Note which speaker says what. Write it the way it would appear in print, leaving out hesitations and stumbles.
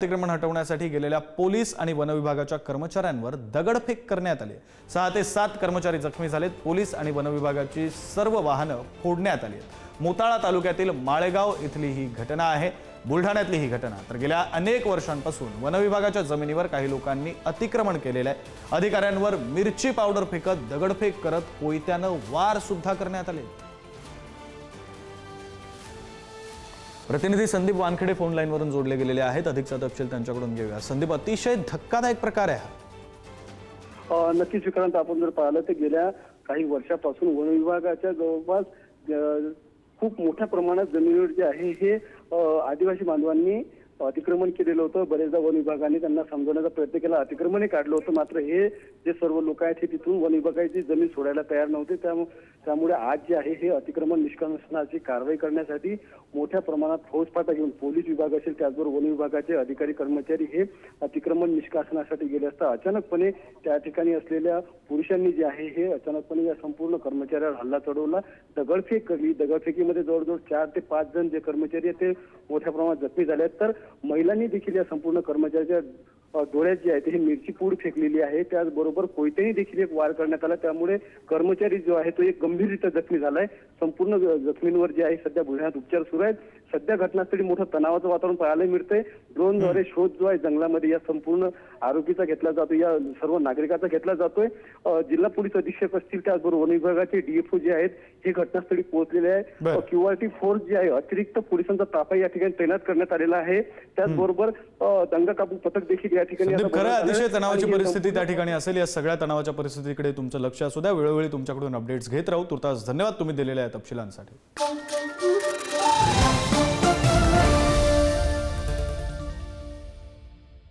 Speaker 1: अतिक्रमण हटवण्यासाठी गेलेल्या पोलीस आणि वन विभागाच्या कर्मचाऱ्यांवर दगडफेक करण्यात आली। 6 ते 7 कर्मचारी जखमी झालेत। पोलीस आणि वन विभागाची सर्व वाहनं फोडण्यात आली। मोताळा तालुक्यातील माळेगाव इथली ही घटना आहे। बुलढाण्यातली ही घटना तर गेल्या अनेक वर्षांपासून वन विभागाच्या जमिनीवर काही लोकांनी अतिक्रमण केलेले आहे। अधिकाऱ्यांवर मिरची पावडर फेकत दगडफेक करत कोयत्यानं वार सुद्धा करण्यात आले। प्रतिनिधी संदीप वानखेडे फोन लाईन वरून जोडले गेलेले आहेत। अधिकचा तपशील त्यांच्याकडून घेऊया। संदीप, अतिशय धक्कादायक प्रकार आहे।
Speaker 2: नक्कीच विक्रांत, आपण जर पाहिलं तर गेल्या काही वर्षापासून वन विभागाच्या जवळपास खूप मोठ्या प्रमाणात जमिनीवर जे आहे हे आदिवासी बांधवांनी अतिक्रमण केलेलं होतं। बरेचदा वन विभागाने त्यांना समजवण्याचा प्रयत्न केला, अतिक्रमणही काढलं होतं। मात्र हे जे सर्व लोक आहेत हे तिथून वन विभागाची जमीन सोडायला तयार नव्हते। त्यामुळे आज जे आहे हे अतिक्रमण निष्कासनाची कारवाई करण्यासाठी मोठ्या प्रमाणात फौजफाटा घेऊन पोलीस विभाग असेल, त्याचबरोबर वन विभागाचे अधिकारी कर्मचारी हे अतिक्रमण निष्कासनासाठी गेले असता अचानकपणे त्या ठिकाणी असलेल्या पुरुषांनी जे आहे हे अचानकपणे या संपूर्ण कर्मचाऱ्यावर हल्ला चढवला, दगडफेक केली। दगडफेकीमध्ये जवळजवळ 4 ते 5 जण जे कर्मचारी आहेत ते मोठ्या प्रमाणात जखमी झाले आहेत। तर महिलांनी देखील या संपूर्ण कर्मचाऱ्याच्या डोळ्यात जे आहे हे मिरची पूड फेकलेली आहे। त्याचबरोबर कोयत्याने देखील एक वार करण्यात आला। त्यामुळे कर्मचारी जो आहे तो एक गंभीररित्या जखमी झालाय। संपूर्ण जखमींवर जे आहे सध्या बुलढाण्यात उपचार सुरू आहेत। सध्या घटनास्थळी मोठं तणावाचं वातावरण पाहायला मिळतंय। ड्रोनद्वारे शोध जो आहे जंगलामध्ये या संपूर्ण आरोपीचा घेतला जातो, या सर्व नागरिकांचा घेतला जातोय। जिल्हा पोलीस अधीक्षक असतील, त्याचबरोबर वन विभागाचे डीएफओ जे आहेत हे घटनास्थळी पोहोचलेले आहे। क्यूआरटी फोर्स जे आहे अतिरिक्त पोलिसांचा ताफा या ठिकाणी तैनात करण्यात आलेला आहे। त्याचबरोबर दंगा काबू पथक देखील या ठिकाणी
Speaker 1: अतिशय तणावाची परिस्थिती त्या ठिकाणी असेल। या सगळ्या तणावाच्या परिस्थितीकडे तुमचं लक्ष असू द्या। वेळोवेळी तुमच्याकडून अपडेट्स घेत राहू। तुर्तास धन्यवाद तुम्ही दिलेल्या तपशिलांसाठी।